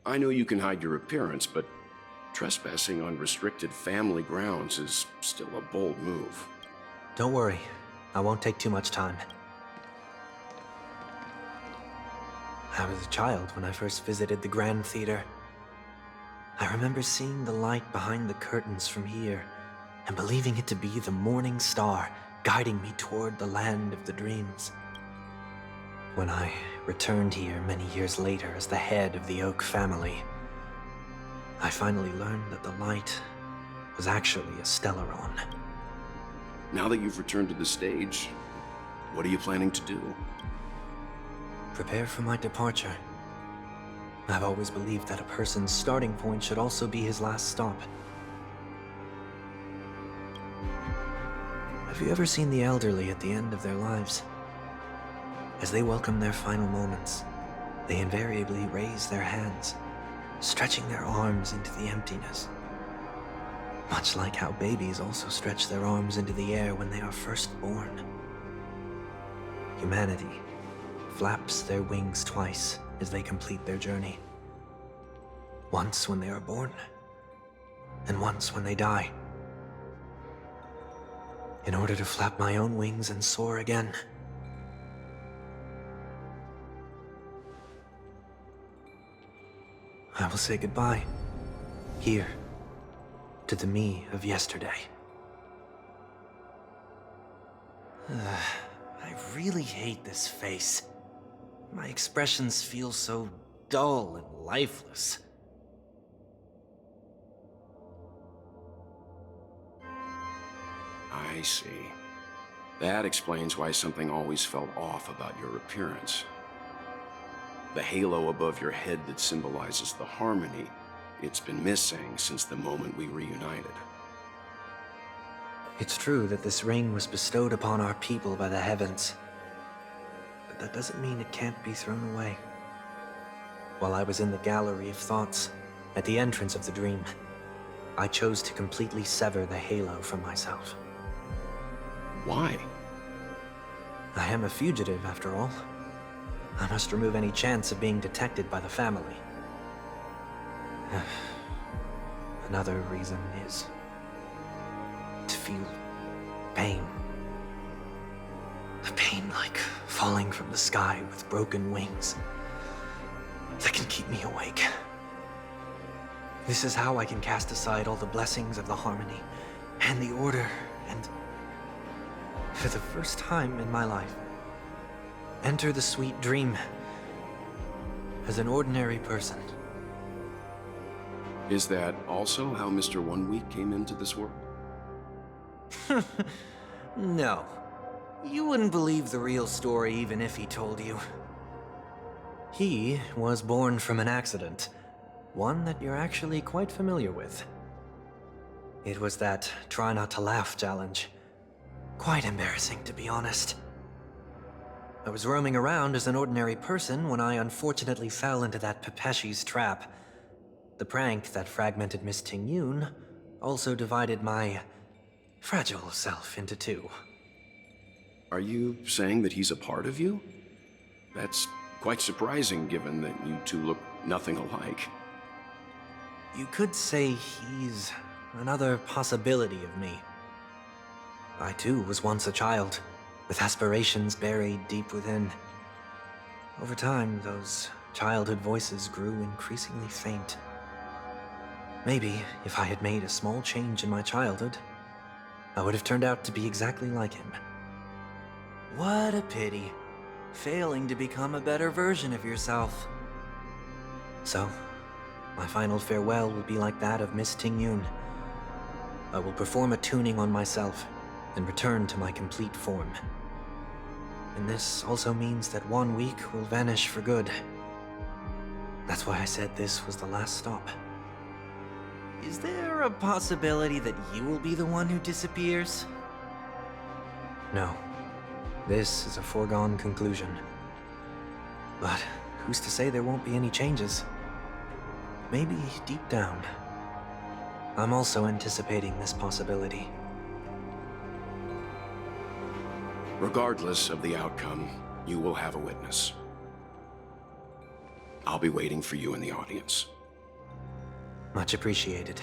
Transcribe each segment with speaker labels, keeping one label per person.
Speaker 1: I know you can hide your appearance, but trespassing on restricted family grounds is still a bold move.
Speaker 2: Don't worry, I won't take too much time. I was a child when I first visited the Grand Theater. I remember seeing the light behind the curtains from here and believing it to be the morning star guiding me toward the land of the dreams. When I returned here many years later as the head of the Oak family, I finally learned that the light was actually a Stellaron.
Speaker 1: Now that you've returned to the stage, what are you planning to do?
Speaker 2: Prepare for my departure. I've always believed that a person's starting point should also be his last stop. Have you ever seen the elderly at the end of their lives? As they welcome their final moments, they invariably raise their hands, stretching their arms into the emptiness. Much like how babies also stretch their arms into the air when they are first born. Humanity flaps their wings twice as they complete their journey. Once when they are born, and once when they die. In order to flap my own wings and soar again. I will say goodbye, here, to the me of yesterday. I really hate this face. My expressions feel so dull and lifeless.
Speaker 1: I see. That explains why something always felt off about your appearance. The halo above your head that symbolizes the harmony, it's been missing since the moment we reunited.
Speaker 2: It's true that this ring was bestowed upon our people by the heavens. But that doesn't mean it can't be thrown away. While I was in the gallery of thoughts, at the entrance of the dream, I chose to completely sever the halo from myself.
Speaker 1: Why?
Speaker 2: I am a fugitive, after all. I must remove any chance of being detected by the family. Another reason is to feel pain. A pain like falling from the sky with broken wings that can keep me awake. This is how I can cast aside all the blessings of the harmony and the order and, for the first time in my life, enter the sweet dream as an ordinary person.
Speaker 1: Is that also how Mr. Wonweek came into this world?
Speaker 2: No. You wouldn't believe the real story even if he told you. He was born from an accident, one that you're actually quite familiar with. It was that try not to laugh challenge. Quite embarrassing, to be honest. I was roaming around as an ordinary person when I unfortunately fell into that Pepeshi's trap. The prank that fragmented Miss Ting-Yun also divided my fragile self into two.
Speaker 1: Are you saying that he's a part of you? That's quite surprising given that you two look nothing alike.
Speaker 2: You could say he's another possibility of me. I too was once a child, with aspirations buried deep within. Over time, those childhood voices grew increasingly faint. Maybe if I had made a small change in my childhood, I would have turned out to be exactly like him. What a pity, failing to become a better version of yourself. So, my final farewell will be like that of Miss Ting-Yun. I will perform a tuning on myself and return to my complete form. And this also means that Wonweek will vanish for good. That's why I said this was the last stop. Is there a possibility that you will be the one who disappears? No. This is a foregone conclusion. But who's to say there won't be any changes? Maybe deep down, I'm also anticipating this possibility.
Speaker 1: Regardless of the outcome, you will have a witness. I'll be waiting for you in the audience.
Speaker 2: Much appreciated.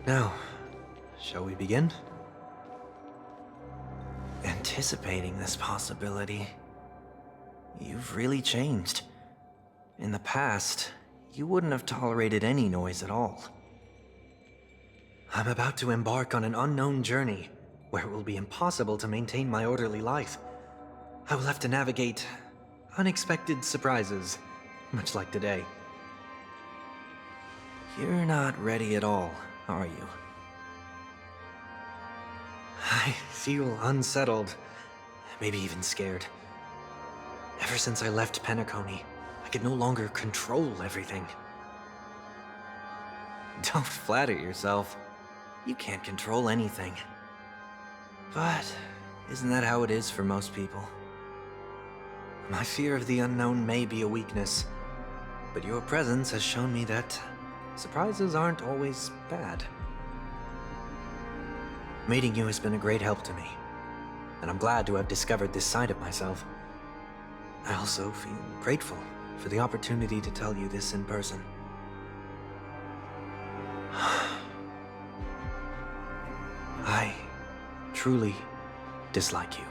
Speaker 2: Now, shall we begin? Anticipating this possibility, you've really changed. In the past, you wouldn't have tolerated any noise at all. I'm about to embark on an unknown journey where it will be impossible to maintain my orderly life. I will have to navigate unexpected surprises, much like today. You're not ready at all, are you? I feel unsettled, maybe even scared. Ever since I left Penacony, I could no longer control everything. Don't flatter yourself. You can't control anything. But isn't that how it is for most people? My fear of the unknown may be a weakness, but your presence has shown me that surprises aren't always bad. Meeting you has been a great help to me, and I'm glad to have discovered this side of myself. I also feel grateful for the opportunity to tell you this in person. I truly dislike you.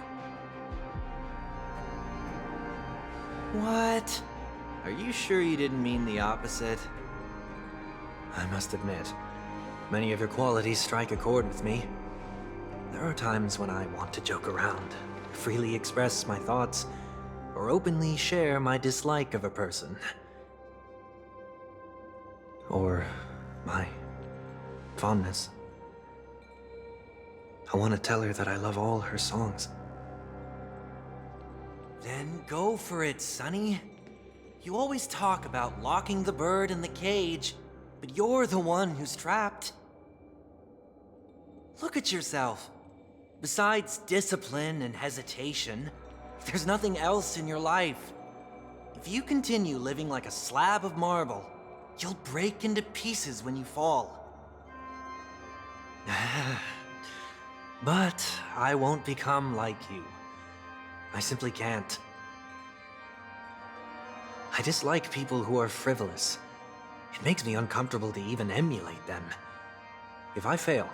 Speaker 2: What? Are you sure you didn't mean the opposite? I must admit, many of your qualities strike a chord with me. There are times when I want to joke around, freely express my thoughts, or openly share my dislike of a person. Or my fondness. I want to tell her that I love all her songs. Then go for it, Sonny. You always talk about locking the bird in the cage, but you're the one who's trapped. Look at yourself. Besides discipline and hesitation, there's nothing else in your life. If you continue living like a slab of marble, you'll break into pieces when you fall. But I won't become like you. I simply can't. I dislike people who are frivolous. It makes me uncomfortable to even emulate them. If I fail,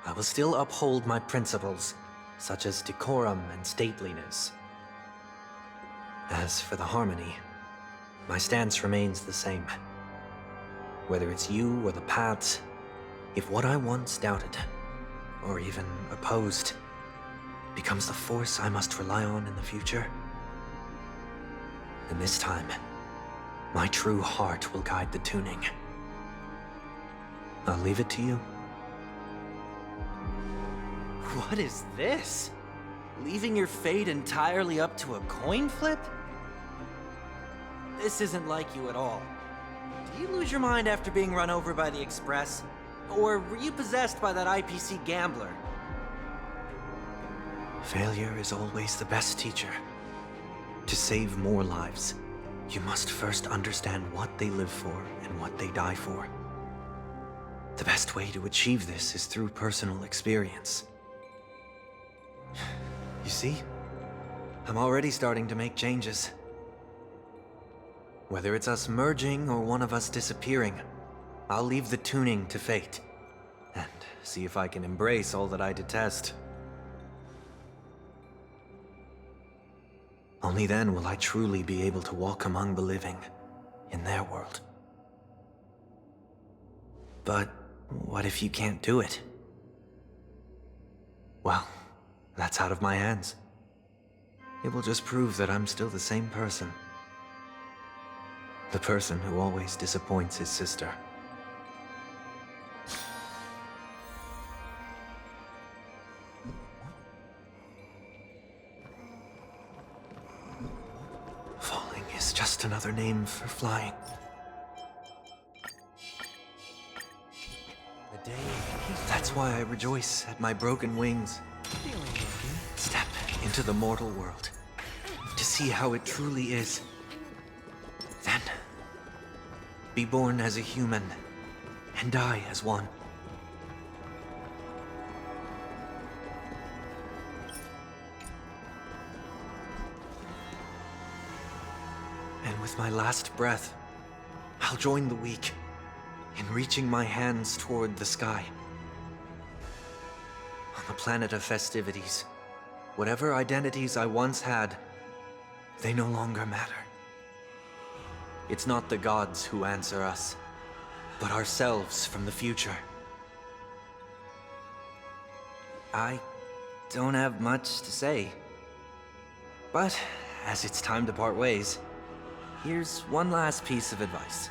Speaker 2: I will still uphold my principles, such as decorum and stateliness. As for the harmony, my stance remains the same. Whether it's you or the paths, if what I once doubted, or even opposed, becomes the force I must rely on in the future, then this time, my true heart will guide the tuning. I'll leave it to you. What is this? Leaving your fate entirely up to a coin flip? This isn't like you at all. Did you lose your mind after being run over by the Express? Or were you possessed by that IPC gambler? Failure is always the best teacher. To save more lives, you must first understand what they live for and what they die for. The best way to achieve this is through personal experience. You see? I'm already starting to make changes. Whether it's us merging or one of us disappearing, I'll leave the tuning to fate, and see if I can embrace all that I detest. Only then will I truly be able to walk among the living, in their world. But what if you can't do it? Well, that's out of my hands. It will just prove that I'm still the same person. The person who always disappoints his sister. Falling is just another name for flying. The day. That's why I rejoice at my broken wings. Step into the mortal world to see how it truly is. Then, be born as a human and die as one. with my last breath, I'll join the weak in reaching my hands toward the sky. On the planet of festivities, whatever identities I once had, they no longer matter. It's not the gods who answer us, but ourselves from the future. I don't have much to say. But, as it's time to part ways, here's one last piece of advice.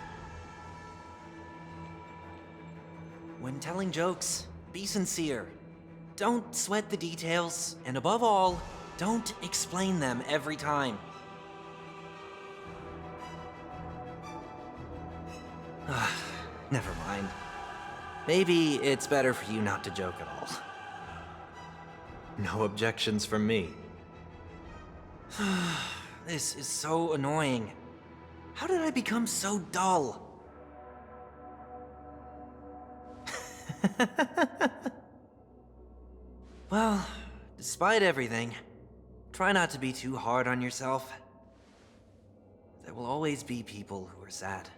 Speaker 2: When telling jokes, be sincere. Don't sweat the details, and above all, don't explain them every time. Never mind. Maybe it's better for you not to joke at all. No objections from me. This is so annoying. How did I become so dull? Well, despite everything, try not to be too hard on yourself. There will always be people who are sad.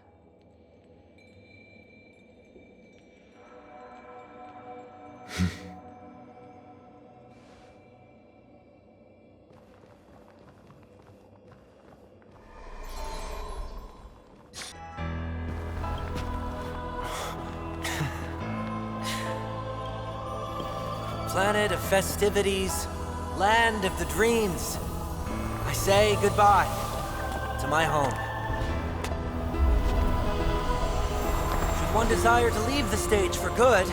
Speaker 2: Planet of festivities, land of the dreams. I say goodbye to my home. Should one desire to leave the stage for good,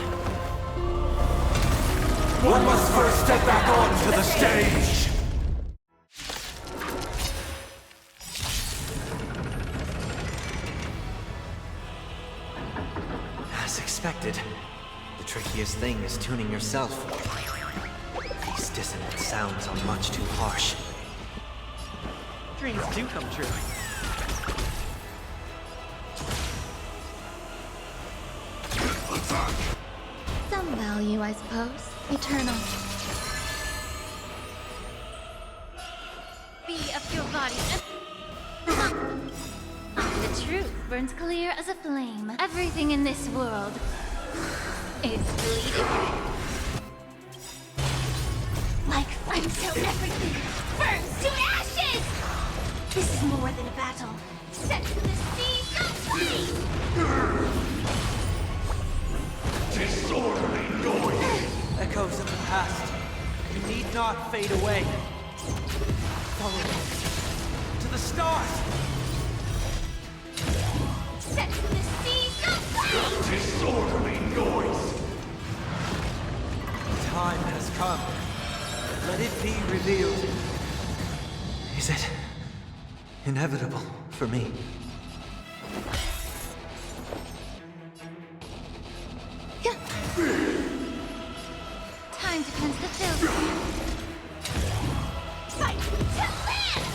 Speaker 3: one must first step back onto the stage!
Speaker 2: As expected, the trickiest thing is tuning yourself. These dissonant sounds are much too harsh. Dreams do come true.
Speaker 4: Some value, I suppose. Eternal. Be of your body and... The truth burns clear as a flame. Everything in this world is bleeding. Like flames till everything burns to ashes! This is more than a battle. Set to the sea, go free!
Speaker 3: Disorderly noise!
Speaker 2: Echoes of the past. You need not fade away. Follow me to the stars.
Speaker 4: Set to the sea, go free!
Speaker 3: Disorderly noise!
Speaker 2: Time has come. Let it be revealed. Is it inevitable for me?
Speaker 4: Time to cleanse the filth. Fight to live!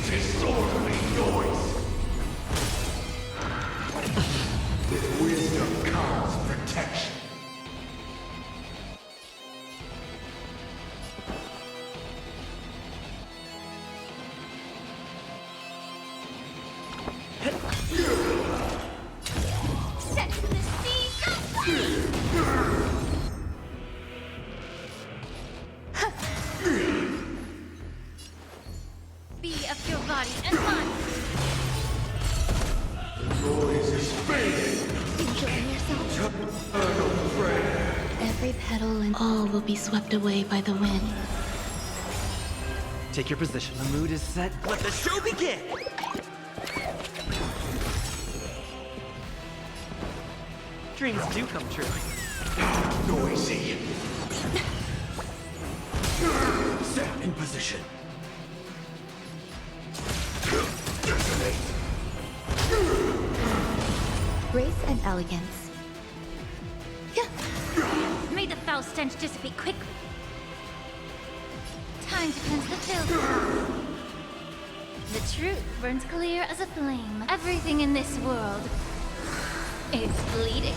Speaker 3: Disorderly noise! With wisdom comes protection.
Speaker 4: Set to the sea, go free! Be of your body and mind.
Speaker 3: The noise is fading.
Speaker 4: Enjoy yourself.
Speaker 3: Eternal prayer.
Speaker 4: Every petal and all will be swept away by the wind.
Speaker 2: Take your position. The mood is set. Let the show begin! Dreams do come true.
Speaker 3: Noisy. Set in position. Detonate.
Speaker 4: Grace and elegance. May the foul stench dissipate quickly. Time to cleanse the filth. The truth burns clear as a flame. Everything in this world is bleeding.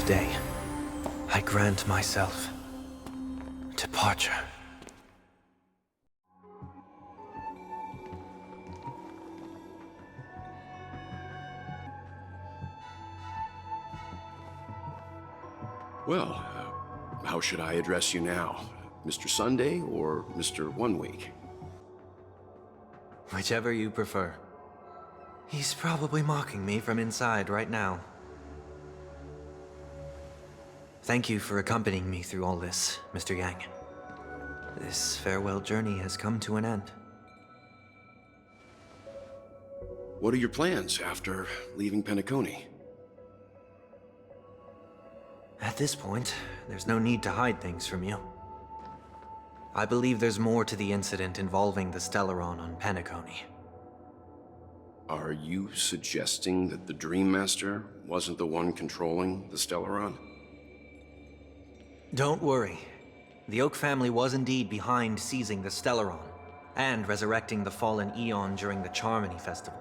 Speaker 2: day, I grant myself departure.
Speaker 1: Well, how should I address you now? Mr. Sunday or Mr. Wonweek?
Speaker 2: Whichever you prefer. He's probably mocking me from inside right now. Thank you for accompanying me through all this, Mr. Yang. This farewell journey has come to an end.
Speaker 1: What are your plans after leaving Penacony?
Speaker 2: At this point, there's no need to hide things from you. I believe there's more to the incident involving the Stellaron on Penacony.
Speaker 1: Are you suggesting that the Dream Master wasn't the one controlling the Stellaron?
Speaker 2: Don't worry. The Oak family was indeed behind seizing the Stellaron and resurrecting the fallen Eon during the Charmony Festival,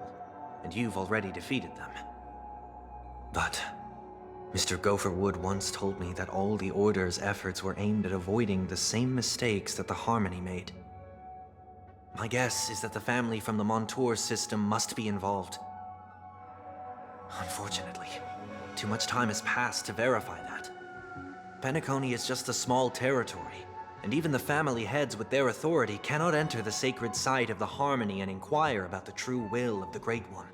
Speaker 2: and you've already defeated them. But Mr. Gopherwood once told me that all the Order's efforts were aimed at avoiding the same mistakes that the Harmony made. My guess is that the family from the Montour system must be involved. Unfortunately, too much time has passed to verify that. Penacony is just a small territory, and even the family heads with their authority cannot enter the sacred site of the Harmony and inquire about the true will of the Great One.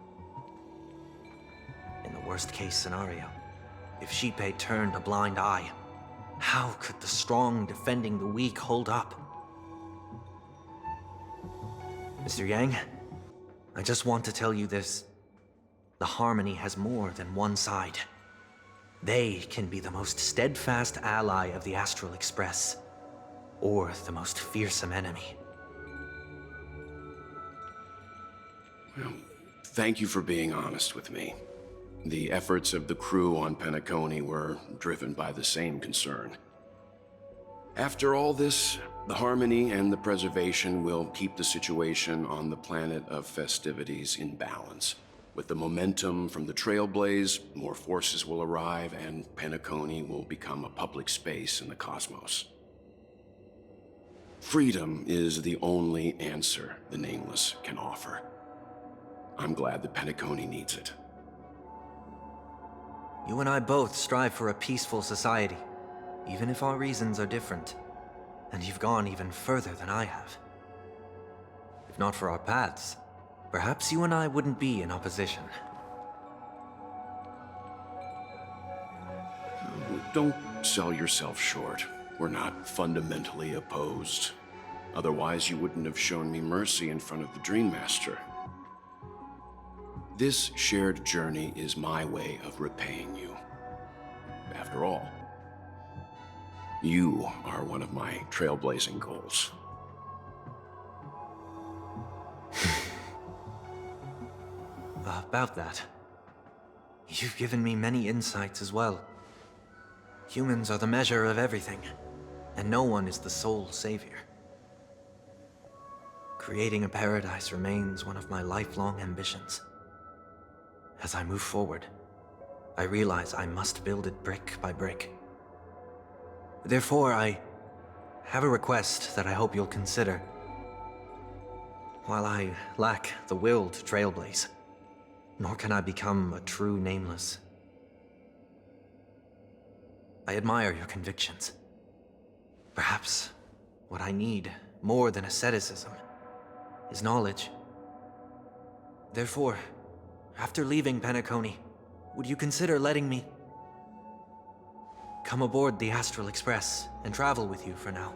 Speaker 2: In the worst-case scenario, if Xipe turned a blind eye, how could the strong defending the weak hold up? Mr. Yang, I just want to tell you this. The Harmony has more than one side. They can be the most steadfast ally of the Astral Express, or the most fearsome enemy.
Speaker 1: Well, thank you for being honest with me. The efforts of the crew on Penacony were driven by the same concern. After all this, the Harmony and the Preservation will keep the situation on the planet of festivities in balance. With the momentum from the Trailblaze, more forces will arrive and Penacony will become a public space in the cosmos. Freedom is the only answer the Nameless can offer. I'm glad that Penacony needs it.
Speaker 2: You and I both strive for a peaceful society, even if our reasons are different. And you've gone even further than I have. If not for our paths, perhaps you and I wouldn't be in opposition.
Speaker 1: Don't sell yourself short. We're not fundamentally opposed. Otherwise, you wouldn't have shown me mercy in front of the Dream Master. This shared journey is my way of repaying you. After all, you are one of my trailblazing goals.
Speaker 2: About that, you've given me many insights as well. Humans are the measure of everything, and no one is the sole savior. Creating a paradise remains one of my lifelong ambitions. As I move forward, I realize I must build it brick by brick. Therefore, I have a request that I hope you'll consider. While I lack the will to trailblaze, nor can I become a true Nameless, I admire your convictions. Perhaps what I need, more than asceticism, is knowledge. Therefore, after leaving Penacony, would you consider letting me come aboard the Astral Express and travel with you for now?